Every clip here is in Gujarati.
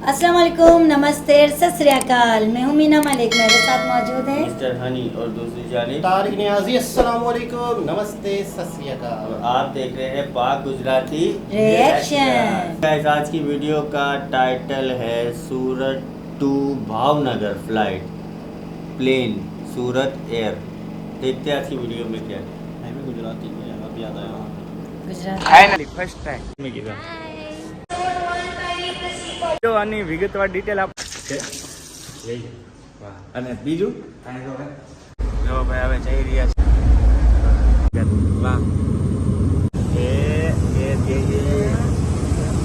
अस्सलाम वालेकुम, नमस्ते, सत श्री अकाल। मैं हूँ मीना मलिक, मेरे साथ मौजूद है मिस्टर हनी और दूसरी जानिब तारिक नियाजी। अस्सलाम वालेकुम, नमस्ते, सत श्री अकाल। और आप देख रहे हैं पाक गुजराती रिएक्शन। गाइस, आज की वीडियो का टाइटल है Surat to Bhavnagar flight plane Surat air. देखते हैं आज की वीडियो में क्या है। मैं गुजराती में अब याद आया गुजरात ફાઇનલી ફર્સ્ટ ટાઈમ મેં કીધું જો આની વિગતવાર ડિટેલ આપ વાહ અને બીજું જો ભાઈ હવે જઈ રહ્યા છે વાહ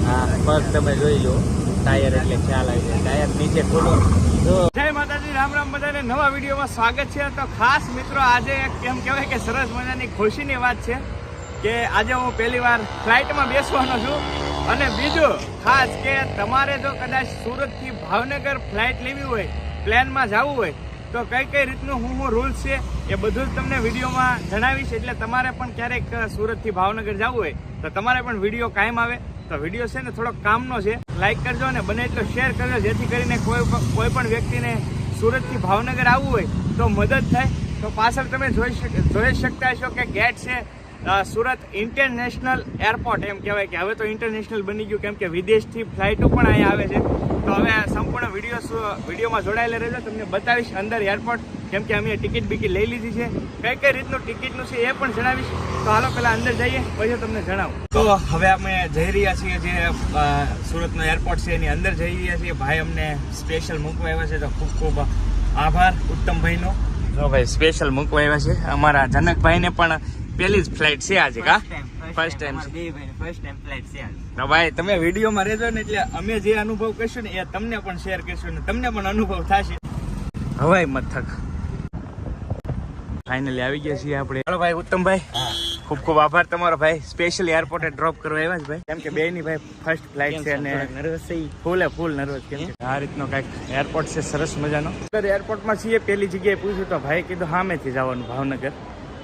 હા પગ તમે જોઈ લો ટાયર એટલે ખ્યાલ આવી જાય ટાયર નીચે ખોલો જો જય માતાજી રામ રામ બધાને નવા વિડીયોમાં સ્વાગત છે તો ખાસ મિત્રો આજે કેમ કહેવાય કે સરસ મજાની ખુશીની વાત છે કે આજે હું પહેલી વાર ફ્લાઇટમાં બેસવાનો છું અને બીજું ખાસ કે તમારે જો કદાચ સુરતથી ભાવનગર ફ્લાઇટ લેવી હોય પ્લેનમાં જવું હોય તો કઈ કઈ રીતનું હું રૂલ્સ છે એ બધું જ તમને વિડીયોમાં જણાવીશ એટલે તમારે પણ ક્યારેક સુરતથી ભાવનગર જવું હોય તો તમારે પણ વિડીયો કાયમ આવે તો વિડીયો છે ને થોડો કામનો છે લાઈક કરજો અને બને એટલો શેર કરજો જેથી કરીને કોઈ પણ વ્યક્તિને સુરતથી ભાવનગર આવવું હોય તો મદદ થાય તો પાછળ તમે જોઈ શકતા હશો કે ગેટ છે સુરત ઇન્ટરનેશનલ એરપોર્ટ એમ કહેવાય કે હવે તો ઇન્ટરનેશનલ બની ગયું કેમ કે વિદેશથી ફ્લાઇટો પણ અહીંયા આવે છે તો હવે આ સંપૂર્ણ વિડીયોમાં જોડાયેલા રહેજો તમને બતાવીશ અંદર એરપોર્ટ કેમ કે અમે ટિકિટ બિકિટ લઈ લીધી છે કઈ રીતનું ટિકિટનું છે એ પણ જણાવીશ તો હાલો પહેલાં અંદર જઈએ પછી તમને જણાવું તો હવે અમે જઈ રહ્યા છીએ જે સુરતનો એરપોર્ટ છે એની અંદર જઈ રહ્યા છીએ ભાઈ અમને સ્પેશિયલ મૂકવા આવ્યા છે તો ખૂબ ખૂબ આભાર ઉત્તમભાઈનો જો ભાઈ સ્પેશિયલ મૂકવા આવ્યા છે અમારા જનકભાઈને પણ પહેલી જ ફ્લાઇટ છે આજે કા ફર્સ્ટ ટાઈમ ફ્લાઇટ છે તો ભાઈ તમે વિડીયોમાં રહેજો ને એટલે અમે જે અનુભવ કરશું ને એ તમને પણ શેર કરશું ને તમને પણ અનુભવ થશે હવાઈ મથક ફાઇનલી આવી ગયા છીએ આપણે ચાલો ભાઈ ઉત્તમભાઈ ખૂબ ખૂબ આભાર તમારો ભાઈ સ્પેશિયલ એરપોર્ટે ડ્રોપ કરવા આવ્યા છે ભાઈ કેમ કે બે ની ભાઈ ફર્સ્ટ ફ્લાઇટ છે અને ફૂલ નર્વસ કેમ કે આ રીતનો કઈક એરપોર્ટ છે સરસ મજાનો એરપોર્ટમાં છીએ પેલી જગ્યાએ પૂછ્યું તો ભાઈ કીધું સામેથી જવાનું ભાવનગર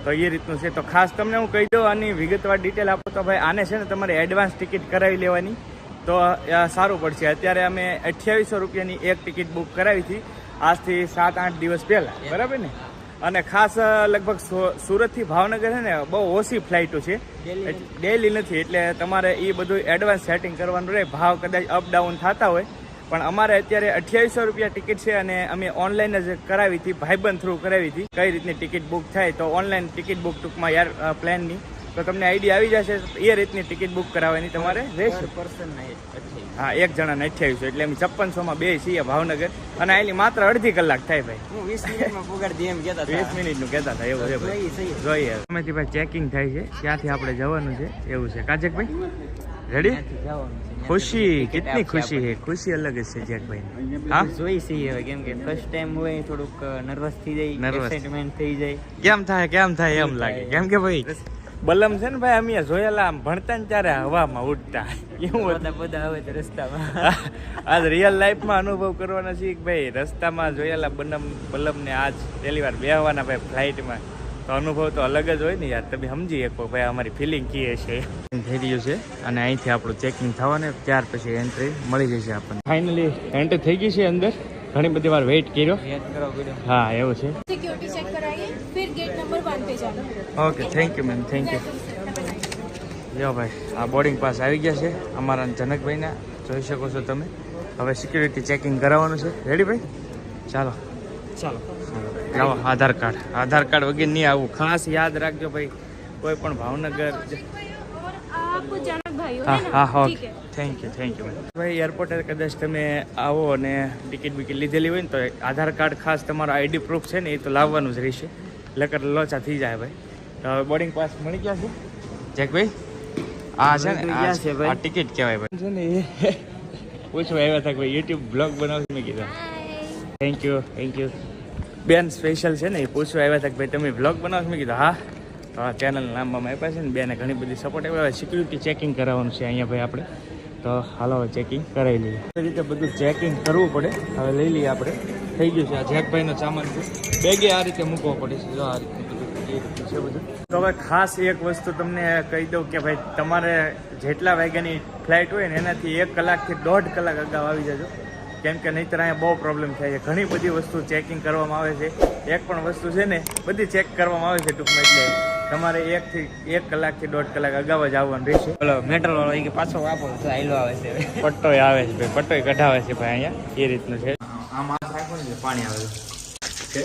તો એ રીતનું છે તો ખાસ તમને હું કહી દઉં આની વિગતવાર ડિટેલ આપો તો ભાઈ આને છે ને તમારે એડવાન્સ ટિકિટ કરાવી લેવાની તો સારું પડશે અત્યારે અમે 2800 રૂપિયાની એક ટિકિટ બુક કરાવી હતી આજથી 7-8 દિવસ પહેલા બરાબર ને અને ખાસ લગભગ સુરતથી ભાવનગર છે ને બહુ ઓછી ફ્લાઇટો છે ડેલી નથી એટલે તમારે એ બધું એડવાન્સ સેટિંગ કરવાનું રહે ભાવ કદાચ અપડાઉન થતા હોય પણ અમારે અત્યારે 2800 રૂપિયા ટિકિટ છે અને અમે ઓનલાઈન જ કરાવી હતી ભાઈબંધ થ્રુ કરાવી હતી કઈ રીતની ટિકિટ બુક થાય તો ઓનલાઈન ટિકિટ બુક ટૂંકમાં યાર પ્લેનની તો તમને આઈડિયા આવી જશે એ રીતની ટિકિટ બુક કરાવવાની તમારે રહેશે હા એક જણાને 2800 એટલે અમે 5600માં બે છીએ ભાવનગર અને આની માત્ર અડધી કલાક થાય ભાઈ 20 મિનિટનું કહેતા હતા એવું છે ભાઈ જોઈએ અમેથી ભાઈ ચેકિંગ થાય છે ક્યાંથી આપણે જવાનું છે એવું છે કાજકભાઈ રેડી ખુશી કેટલી ખુશી છે ખુશી અલગ જ છે જેકભાઈ હા જોઈ છીએ હવે કેમ કે ફર્સ્ટ ટાઈમ હોય થોડુંક નર્વસ થઈ જાય એક્સાઇટમેન્ટ થઈ જાય કેમ થાય એમ લાગે કેમ કે ભાઈ બલમ છે ને ભાઈ અમે જોયેલા આમ ભણતા ને ત્યારે હવામાં ઉડતા એવું બધા હવે તો રસ્તામાં આજ રિયલ લાઈફમાં અનુભવ કરવાના છે કે ભાઈ રસ્તામાં જોયેલા બલમ ને આજ પહેલી વાર બેહવાના ભાઈ ફ્લાઇટમાં તો અનુભવ તો અલગ જ હોય ને યાર તમે સમજી શકો ભાઈ અમારી ફિલિંગ કીએ છે થઈ રહ્યું છે અને અહીંથી આપણું ચેકિંગ થવાનું ત્યાર પછી એન્ટ્રી મળી જશે આપણને ફાઇનલી એન્ટ્રી થઈ ગઈ છે અંદર ઘણી બધી વાર વેઇટ કર્યો હા એવું છે सिक्योरिटी चेक कराइए फिर गेट नंबर 1 पे जाना okay thank you ma'am thank you જો ભાઈ આ બોર્ડિંગ પાસ આવી ગયા છે અમારા જનકભાઈના જોઈ શકો છો તમે હવે સિક્યુરિટી ચેકિંગ કરાવવાનું છે રેડી ભાઈ ચાલો લાવો આધાર કાર્ડ વગેરે નહીં આવું ખાસ યાદ રાખજો ભાઈ કોઈ પણ ભાવનગર आप जनक भाई हो હા है હા ना? ઓકે ठीक है થેન્ક યુ ભાઈ એરપોર્ટે કદાચ તમે આવો અને ટિકિટ બિકિટ લીધેલી હોય ને તો આધાર કાર્ડ ખાસ તમારો આઈડી પ્રૂફ છે ને એ તો લાવવાનું જ રહેશે લકર લોચા થઈ જાય ભાઈ તો હવે બોર્ડિંગ પાસ મળી ગયા છે જેકભાઈ આ છે ને આ ટિકિટ કહેવાય ભાઈ છે ને એ પૂછવા આવ્યા હતા ભાઈ યુટ્યુબ બ્લોગ બનાવશે મેં કીધું થેન્ક યુ બેન સ્પેશિયલ છે ને એ પૂછવા આવ્યા હતા કે ભાઈ તમે બ્લોગ બનાવશો મેં કીધું હા તો આ ચેનલ નામમાં આપ્યા છે ને બેને ઘણી બધી સપોર્ટ આવ્યા સિક્યુરિટી ચેકિંગ કરાવવાનું છે અહીંયા ભાઈ આપણે તો હાલો ચેકિંગ કરાવી લઈએ એ રીતે બધું ચેકિંગ કરવું પડે હવે લઈ લઈએ આપણે થઈ ગયું છે આ જેકભાઈનો સામાન છે બેગે આ રીતે મૂકવો પડે છે જો આ રીતે બધું એ રીતે છે બધું તો હવે ખાસ એક વસ્તુ તમને કહી દઉં કે ભાઈ તમારે જેટલા વાગ્યાની ફ્લાઇટ હોય ને એનાથી 1 કલાકથી 1.5 કલાક અગાઉ આવી જજો કેમ કે નહીંતર અહીંયા બહુ પ્રોબ્લેમ થાય છે. ઘણી બધી વસ્તુ ચેકિંગ કરવામાં આવે છે. એક પણ વસ્તુ છે ને બધી ચેક કરવામાં આવે છે ટૂંકમાં. એટલે તમારે 1 કલાકથી 1.5 કલાક અગાઉ જ આવવાનું રહેશે. બોલો મેટ્રો વાળો એ કે પાછો વાપરો તો આયલો આવે છે હવે. પટ્ટોય આવે છે ભાઈ, પટ્ટોય કઢાવે છે ભાઈ અહીંયા. એ રીતનું છે. આમ હાથ રાખો ને પાણી આવે છે.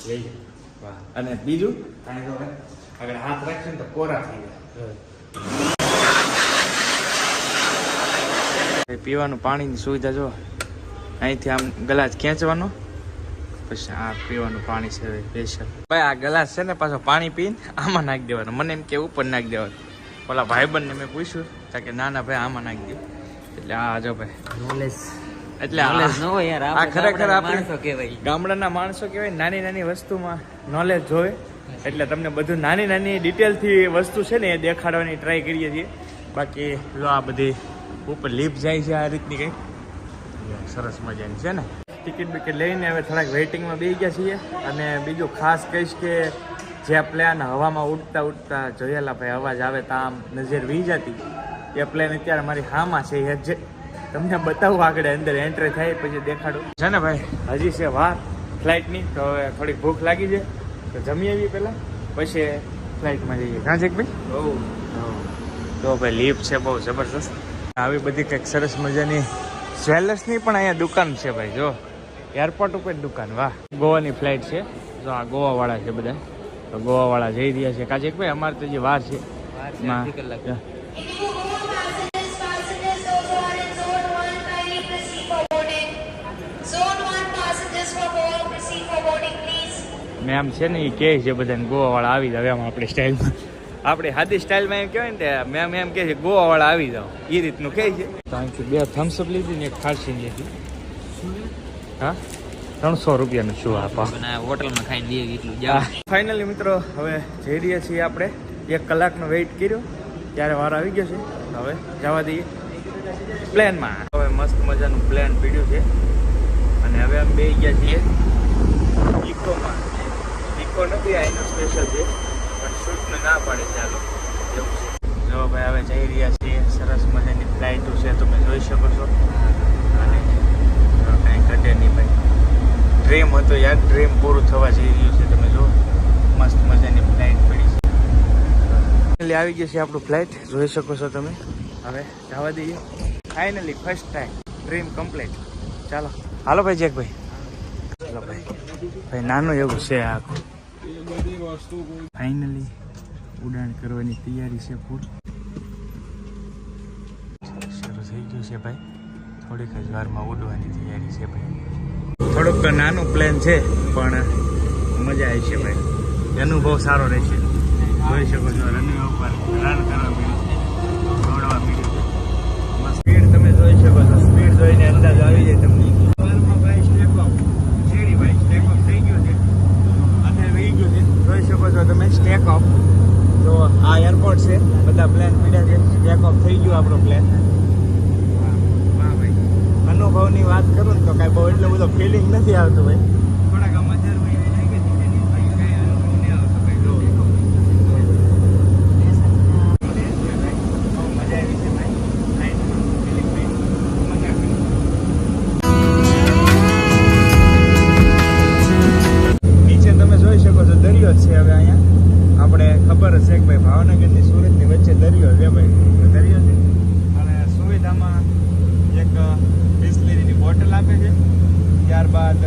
લઈ જાય. વાહ. અને બીજું પાણી તો અગર હાથ રાખશે ને તો કોરા થઈ જાય. પીવાનું પાણીની સુવિધા જો અહીંથી આમ ગ્લાસ ખેંચવાનો, પછી આ પીવાનું પાણી છે સ્પેશિયલ. ભાઈ આ ગ્લાસ છે ને પાછો પાણી પીને આમાં નાખી દેવાનું. મને એમ કે ઉપર નાખી દેવાનું. ઓલા ભાઈબંધને મેં પૂછ્યું કે ના ભાઈ આમાં નાખી દો. એટલે આ જો ભાઈ નોલેજ એટલે નોલેજ ન હોય યાર. આ ખરેખર આપણે માણસો કહેવાય. ગામડાના માણસો કહેવાય. નાની નાની વસ્તુમાં નોલેજ જોવે. એટલે તમને બધું નાની નાની ડિટેલથી વસ્તુ છે ને એ દેખાડવાની ટ્રાય કરીએ છીએ. બાકી લો આ બધી ઉપર લીફ જાય છે આ રીતની કંઈક સરસ મજાની છે ને. ટિકિટ બિકિટ લઈને હવે થોડાક વેઇટિંગમાં બેસી ગયા છીએ. અને બીજું ખાસ કહીશ કે જે પ્લેન હવામાં ઉડતા ઉડતા જોયેલા ભાઈ અવાજ આવે તો આમ નજર વી જતી, એ પ્લેન અત્યારે મારી હામાં છે. એ જે તમને બતાવું આગળ અંદર એન્ટ્રી થાય પછી દેખાડું છે ને ભાઈ. હજી છે વાર ફ્લાઇટની, તો હવે થોડીક ભૂખ લાગી છે તો જમી આવીએ પહેલાં, પછી ફ્લાઇટમાં જઈએ. કાં છે ભાઈ? તો ભાઈ લીફ છે બહુ જબરદસ્ત. આવી બધી કંઈક સરસ મજાની જ્વેલર્સની પણ અહીંયા દુકાન છે ભાઈ. જો એરપોર્ટ ઉપર દુકાન. વાહ. ગોવાની ફ્લાઇટ છે. જો આ ગોવાવાળા છે બધા. તો ગોવાવાળા જઈ રહ્યા છે. કાજેક ભાઈ અમારે તો જે વાર છે મેમ છે ને એ કહે છે બધાને ગોવાવાળા આવી જાવ. એમ આપણી સ્ટાઇલમાં, આપણી સાદી સ્ટાઇલમાં એમ કહેવાય ને મેમ એમ કહે છે ગોવાવાળા આવી જાવ. એ રીતનું કહે છે. તો અહીંથી 2 થમ્સઅપ લીધી ને 1 ખારસી લીધી. હા 300 રૂપિયાનું શું આપા હોટલમાં ખાઈને દઈએ એટલું જા. ફાઇનલી મિત્રો હવે જઈ રહ્યા છીએ આપણે. 1 કલાકનો વેઇટ કર્યો ત્યારે વાર આવી ગયો છે. હવે જવા દઈએ પ્લેનમાં. હવે મસ્ત મજાનું પ્લેન પીડ્યું છે અને હવે અમે બેસી ગયા છીએ ઇકોમાં. ઇકો નથી આનો સ્પેશિયલ છે પણ શૂટને ના પાડે ચાલો એવું છે. જો ભાઈ હવે જઈ રહ્યા છીએ. સરસ મજાની ફ્લાઇટો છે તમે જોઈ શકો છો. અને કાંઈ ઘટે નહીં ભાઈ. ડ્રીમ હતો યાર, ડ્રીમ પૂરું થવા જઈ રહ્યું છે. તમે જો મસ્ત મજાની ફ્લાઇટ પડી છે. ફાઇનલી આવી ગયું છે આપણું ફ્લાઇટ, જોઈ શકો છો તમે. હવે જવા દઈએ. Finally first time dream complete. ચાલો હાલો ભાઈ જેકભાઈ. ચાલો ભાઈ. ભાઈ નાનું એવું છે આખું. ફાઇનલી ઉડાન કરવાની તૈયારી છે ફૂલ. શરૂ થઈ ગયું છે ભાઈ. થોડીક જ વારમાં ઉડવાની તૈયારી છે ભાઈ. થોડુંક નાનું પ્લેન છે પણ મજા આવી છે ભાઈ. અનુભવ સારો રહેશે. જોઈ શકો છો રનિંગ ઉપર રન કરવા મળ્યું, દોડવા મળ્યું. સ્પીડ તમે જોઈ શકો છો. સ્પીડ જોઈને અંદાજ આવી જાય તમને. સવારમાં ભાઈ સ્ટેપ અપ શેરી ભાઈ સ્ટેપ અપ થઈ ગયું છે અને વહી ગયું છે. જોઈ શકો છો તમે સ્ટેક અપ. તો આ એરપોર્ટ છે, બધા પ્લેન પીડ્યા છે. સ્ટેક અપ થઈ ગયું આપણો પ્લેન. અનુભવની વાત કરું ને તો કાંઈ બહુ એટલો બધો ફિલિંગ નથી આવતું ભાઈ. થોડાક મજા કાંઈ અનુભવ નહીં આવતો ભાઈ. જો મજા આવી છે ભાઈ. નીચે તમે જોઈ શકો છો દરિયો જ છે. હવે અહીંયા આપણે ખબર જ છે કે ભાઈ ભાવનગરની સુરતની વચ્ચે દરિયો છે ભાઈ. દરિયો છે અને સુવિધામાં એક બિસ્લેરીની બોટલ આપે છે. ત્યારબાદ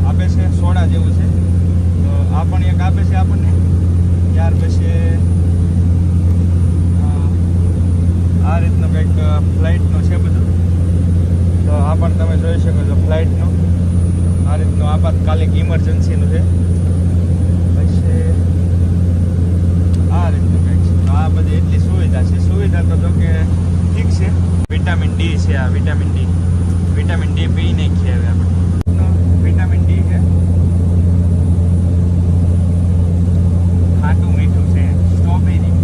આપે છે સોડા જેવું છે. તો આ પણ એક આપે છે આપણને. ત્યાર પછી આ રીતનું કંઈક ફ્લાઇટનું છે બધું. તો આ પણ તમે જોઈ શકો છો ફ્લાઇટનું. આ રીતનું આપાતકાલિક ઇમરજન્સીનું છે. પછી આ રીતનું કંઈક છે. તો આ બધી એટલી સુવિધા છે. સુવિધા તો જો કે ઠીક છે. વિટામિન ડી છે. આ વિટામિન ડી પી નાખીએ હવે આપણે. વિટામિન ડી છે. ખાટું મીઠું છે. સ્ટ્રોબેરી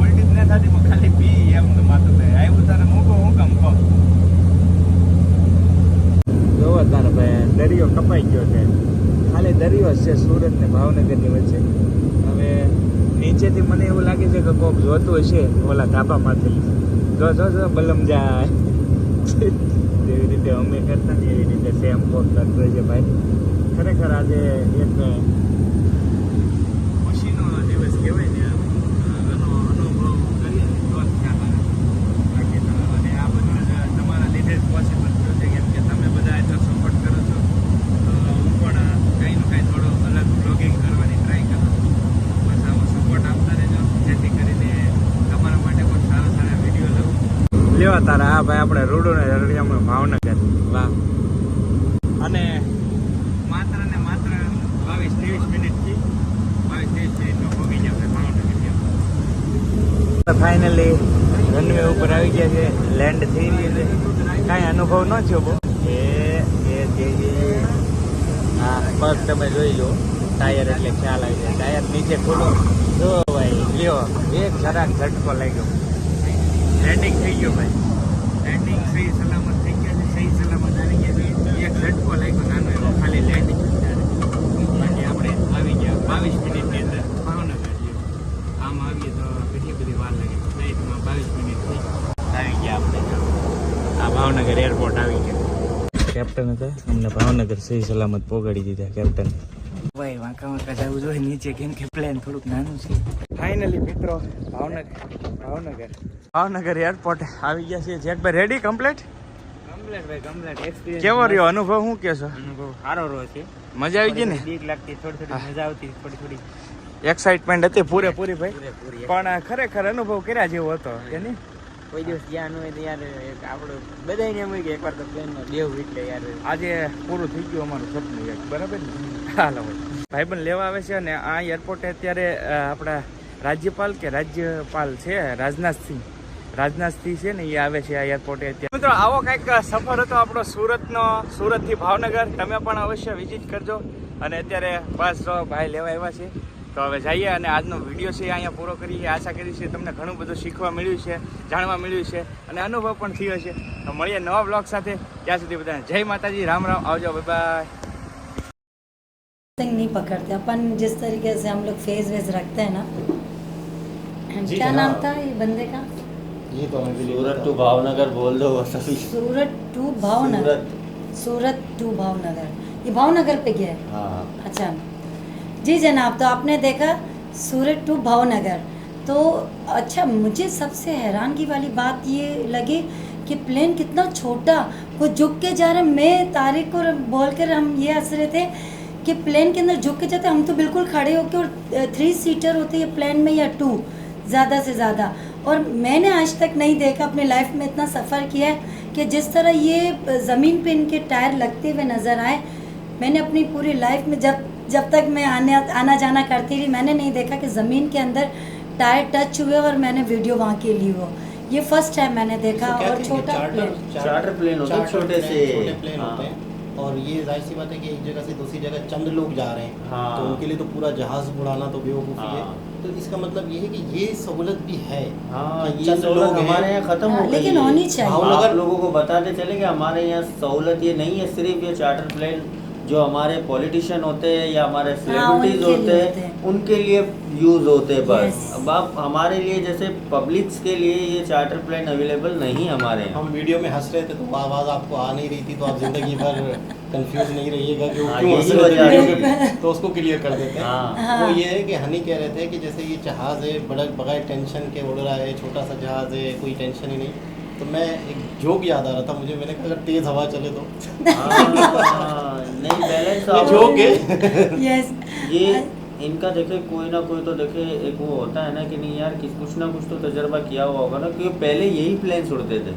ઉલટી જ ન થતી પણ ખાલી પી એમ તો માથું થાય. આવ્યું તારે મૂકો હું કમ કહો. જોવો તારે ભાઈ દરિયો કપાઈ ગયો છે. ખાલી દરિયો છે સુરત ને ભાવનગરની વચ્ચે. હવે નીચેથી મને એવું લાગે છે કે કોક જોતું હશે ઓલા ધાબામાંથી. જો બલમ જાય જેવી રીતે અમે કરતા ને એવી રીતે સેમ કોક કરતો છે ભાઈ. ખરેખર આજે એક ખુશીનો દિવસ કહેવાય ને, આનો અનુભવ કરીએ તો જ ખ્યાલ આવે. બાકી તો અને આ બધું જ તમારા લીધે જ પોસિબલ થયું છે, કેમ કે તમે બધા એટલો સપોર્ટ કરો છો. હું પણ કંઈનું કંઈ થોડો અલગ બ્લોગિંગ કરવાની ટ્રાય કરું છું. બસ આવો સપોર્ટ આપતા રહેજો, જેથી કરીને તમારા માટે પણ સારા સારા વિડીયો લઉં. લેવા તારા હા ભાઈ, આપણે રૂડો ને રળિયામણું ભાવનગર. વાહ. અને માત્ર ને માત્ર 22-23 મિનિટથી 22-23 મિનિટમાં પહોંચી જશે ભાવનગર. ફાઇનલી રનવે ઉપર આવી ગયા છે, લેન્ડ થઈ રહી છે. કાંઈ અનુભવ ન થયો બહુ. હા બસ તમે જોઈ લો, ટાયર એટલે ખ્યાલ આવી જાય. ટાયર નીચે ખોલો જો ભાઈ, લ્યો એક જરાક ઝટકો લાગ્યો. લેન્ડિંગ થઈ ગયો ભાઈ, લેન્ડિંગ સહી સલામત થઈ ગયા છે, સહી સલામત આવી ગયા છે. એક ઝટકો લાગ્યો નાનો એવો, ખાલી લેન્ડિંગ. બાકી આપણે આવી ગયા 22 મિનિટની અંદર ભાવનગર. આમ આવીએ તો કેટલી બધી વાર લાગે, ફ્લાઇટમાં 22 મિનિટ થઈ આવી ગયા આપણે. આ ભાવનગર એરપોર્ટ આવી ગયા. કેપ્ટન હતા, અમને ભાવનગર સહી સલામત પોગાડી દીધા કેપ્ટન. ભાઈ વાંકા જવું જોઈએ નીચે, કેમ કે પ્લેન થોડુંક નાનું છે. ફાઇનલી મિત્રો ભાવનગર એરપોર્ટ આવી ગયા છે. જેકભાઈ રેડી? કમ્પ્લીટ ભાઈ, કમ્પ્લીટ. એક્સપિરિયન્સ કેવો રહ્યો? અનુભવ શું કહેશો? અનુભવ સારો રહ્યો છે. મજા આવી ગઈ ને? બીક લાગતી, થોડી મજા આવતી, થોડી એક્સાઇટમેન્ટ હતી પૂરેપૂરી ભાઈ. પણ ખરેખર અનુભવ કર્યા જેવો હતો કે નહીં? કોઈ દિવસ જ્યાં હોય તો યાર આપણું બધાને એમ હોય કે એકવાર તો પ્લેનમાં બેવું, એટલે યાર આજે પૂરું થઈ ગયું અમારું સપનું યાર. બરાબર ને? હાલો ભાઈબંધ લેવા આવે છે. અને આ એરપોર્ટે અત્યારે આપણા રાજ્યપાલ છે રાજનાથસિંહ છે ને, એ આવે છે આ એરપોર્ટે અત્યારે. મિત્રો આવો કંઈક સફર હતો આપણો સુરતથી ભાવનગર. તમે પણ અવશ્ય વિઝિટ કરજો. અને અત્યારે બસ ભાઈ લેવા આવ્યા છે, તો હવે જઈએ અને આજનો વિડીયો છે અહીંયા પૂરો કરીએ. આશા કરી છે તમને ઘણું બધું શીખવા મળ્યું છે, જાણવા મળ્યું છે અને અનુભવ પણ થયો છે. તો મળીએ નવા બ્લોગ સાથે. ત્યાં સુધી બધાને જય માતાજી, રામ રામ, આવજો, બાય બાય. नहीं पकड़ते अपन जिस तरीके से हम लोग फेस वेस रखते हैं ना. जी क्या हाँ। नाम था ये बंदे का? ये तो हमें भी नहीं सूरत पता। टू भावनगर बोल दो बस अभी। सूरत टू भावनगर. सूरत टू भावनगर, ये भावनगर पे गया है. हाँ अच्छा जी जनाब, तो आपने देखा सूरत टू भावनगर. तो अच्छा, मुझे सबसे हैरानगी वाली बात ये लगी कि प्लेन कितना छोटा, वो झुक के जा रहा है. मैं तारिक को बोल कर हम ये हंस रहे थे कि प्लेन के अंदर झुक के जाते, हम तो बिल्कुल खड़े होकर. और 3 सीटर होते हैं प्लेन में या 2 ज़्यादा से ज़्यादा. और मैंने आज तक नहीं देखा अपनी लाइफ में इतना सफ़र किया है कि जिस तरह ये ज़मीन पे इनके टायर लगते हुए नज़र आए. मैंने अपनी पूरी लाइफ में जब तक मैं आना जाना करती रही, मैंने नहीं देखा कि ज़मीन के अंदर टायर टच हुए और मैंने वीडियो वहाँ के ली हो. ये फर्स्ट टाइम मैंने देखा. और छोटा प्लेन, चार्टर प्लेन होते हैं, छोटे प्लेन हाँ। होते हैं. और ये जाहिर सी बात है कि एक जगह से दूसरी जगह चंद लोग जा रहे हैं, हाँ। तो उनके लिए तो पूरा जहाज उड़ाना तो बेवकूफ़ी है. हाँ। तो इसका मतलब ये है कि ये सहूलत भी है. हाँ, कि ये चंद सहूलत लोग हैं. हमारे यहाँ खत्म हो गई लेकिन है। होनी चाहिए. भावनगर- आप लोगों को बताते चले कि हमारे यहाँ सहूलत ये नहीं है सिर्फ ये चार्टर प्लेन जो हमारे पॉलिटिशियन होते हैं या हमारे सेलिब्रिटीज उनके लिए होते होते हैं हैं। उनके लिए यूज होते हैं बस. Yes. अब आप हमारे लिए जैसे पब्लिक्स के लिए ये चार्टर प्लेन अवेलेबल नहीं हमारे यहाँ. हम वीडियो में हंस रहे थे तो आवाज़ आपको आ नहीं रही थी, तो आप जिंदगी भर कंफ्यूज नहीं रहिएगा कि वो हाँ, क्यों हंस यही रहे थे वजह है। वीडियो में. तो उसको क्लियर कर देते हैं. हाँ वो ये है कि हनी कह रहे थे कि जैसे ये जहाज़ है बड़ा बगैर टेंशन के उड़ रहा है, छोटा सा जहाज़ है, कोई टेंशन ही नहीं. तो मैं एक जोक याद आ रहा था मुझे, मैंने कहा अगर तेज़ हवा चले तो हाँ, नहीं बैलेंस ये जोक है. यस. ये इनका देखे कोई ना कोई तो देखे एक वो होता है ना कि नहीं यार कुछ ना कुछ तो तजर्बा किया हुआ होगा ना, क्योंकि पहले यही प्लेन उड़ते थे.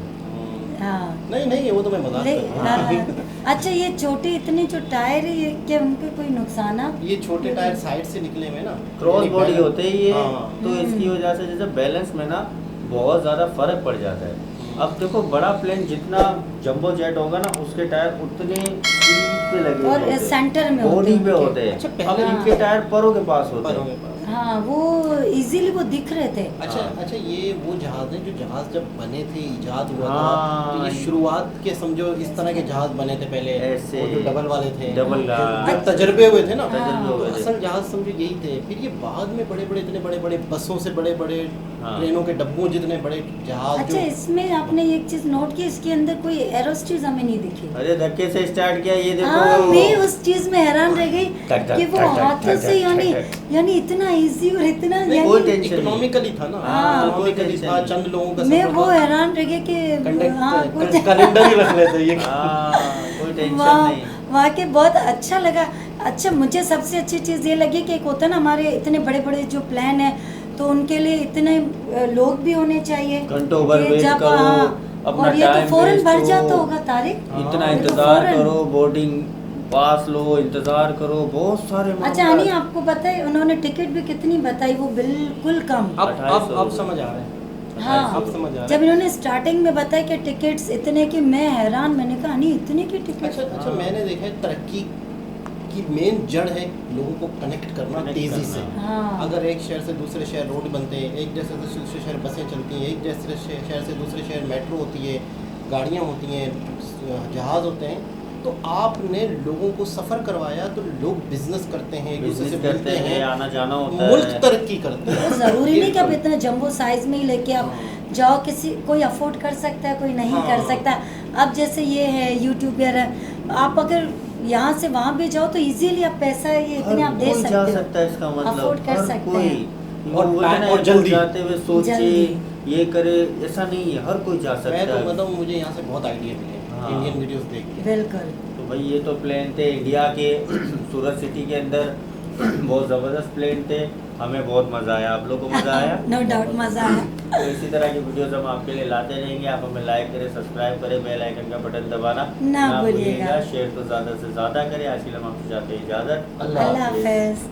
हाँ. नहीं वो तो मैं मजाक कर रहा हूँ. अच्छा, ये छोटे इतने जो टायर है, ये क्या उनके कोई नुकसान है? ये छोटे टायर साइड से निकले हुए ना, क्रॉस यानी बॉडी बैलेंस- होते हैं ये, हाँ। तो इसकी वजह से जैसे बैलेंस में ना बहुत ज़्यादा फर्क पड़ जाता है. अब देखो बड़ा प्लेन जितना जंबो जेट होगा ना उसके टायर उतने सीट पे लगे और होते हैं, सेंटर में होते बॉडी हैं पे उनके. होते हैं. अच्छा, अब पहले- इनके टायर परों के पास होते पैरों हैं. के पास. हाँ, वो इजीली वो दिख रहे थे. अच्छा हाँ। अच्छा, ये वो जहाज है जो जहाज जब बने थे, इजाद हुआ था, हाँ, तो ये ये- शुरुआत के समझो इस तरह के जहाज बने थे पहले, ऐसे। वो जो डबल वाले थे, डबल का- जब तजर्बे हुए थे ना, तजर्बे तो हुए थे. असल जहाज समझो यही थे. फिर ये बाद में बड़े बड़े इतने बड़े बड़े बसों से बड़े बड़े हाँ। ट्रेनों के डब्बों जितने बड़े जहाज अच्छा, जो इसमें आपने एक चीज नोट की, इसके अंदर कोई एरोस्टिज हमें नहीं दिखी। अरे धक्के से स्टार्ट किया, ये देखो। हाँ, मैं उस चीज में हैरान रह गई टक टक कि वो टक टक हाथों टक से टक यानी इतना इजी और इतना नहीं, कोई यानी टेंशन नहीं। इकोनॉमिकली था ना, हाँ। इकोनॉमिकली था, चंद लोगों का मैं सफर वो था। हैरान रह गई कि हाँ कुछ कैलेंडर ही रख लेते ये। हाँ, कोई टेंशन वाह, नहीं। वाकई बहुत अच्छा लगा। अच्छा, मुझे सबसे अच्छी चीज़ ये लगी कि एक होता है ना, हमारे इतने बड़े बड़े जो प्लान है तो उनके लिए इतने लोग भी होने चाहिए घंटों भर कि वेट जब, करो, हाँ, अपना और ये तो टाइम फौरन वेस्ट भर हो। जाता होगा तारिक। इतना हाँ, इंतजार फौरन। करो, बोर्डिंग पास लो, इंतजार करो, बहुत सारे अच्छा मामला। अनी, आपको पता है उन्होंने टिकट भी कितनी बताई? वो बिल्कुल कम। अब समझ आ रहा है। हाँ, अब समझ आ रहा जब है। इन्होंने स्टार्टिंग में बताया कि टिकट्स इतने की, मैं हैरान, मैंने कहा नहीं इतने की टिकट। अच्छा, मैंने देखा है तरक्की की मेन जड़ है लोगों को कनेक्ट करना Connect तेजी करना। से। हाँ। अगर एक शहर से दूसरे शहर रोड बनते हैं, एक जैसे से दूसरे शहर बसें चलती हैं, एक जैसे शहर से दूसरे शहर मेट्रो होती है, गाड़ियाँ होती हैं, जहाज़ होते हैं, तो आपने लोगों को सफ़र करवाया तो लोग बिजनेस करते हैं, एक दूसरे से बिजनेस करते मिलते हैं, हैं, आना जाना होता मुल्क है। तरक्की करते हैं। तो जरूरी नहीं कि आप बिल्कुल। इतना जंबो साइज में ही लेके आप हाँ। जाओ, किसी कोई अफोर्ड कर सकता है, कोई नहीं हाँ। कर सकता। अब जैसे ये है यूट्यूबर है, आप अगर यहाँ से वहाँ भी जाओ तो इजीली आप पैसा ये इतने आप दे कोई सकते जा हो, सकता है, इसका मतलब अफोर्ड कर हर सकते कोई। हैं। वो और बोलते हैं ना, और जल्दी। जाते हुए सोचे जल्दी। ये करे, ऐसा नहीं है, हर कोई जा सकता मैं तो है। मतलब मुझे यहाँ से बहुत आइडिया मिले हाँ। इंडियन वीडियोस देख के। बिल्कुल। तो भाई ये तो प्लेन थे इंडिया के सूरत सिटी के अंदर, बहुत ज़बरदस्त प्लेन थे। हमें बहुत मज़ा आया, आप लोगों को मज़ा आया? नो डाउट मजा आया। तो इसी तरह की वीडियोस हम आपके लिए लाते रहेंगे। आप हमें लाइक करें, सब्सक्राइब करें, बेल आइकन का बटन दबाना ना भूलिएगा। शेयर तो ज़्यादा से ज़्यादा करें। आज के लिए हम आपसे चाहते हैं इजाज़त। अल्लाह हाफिज।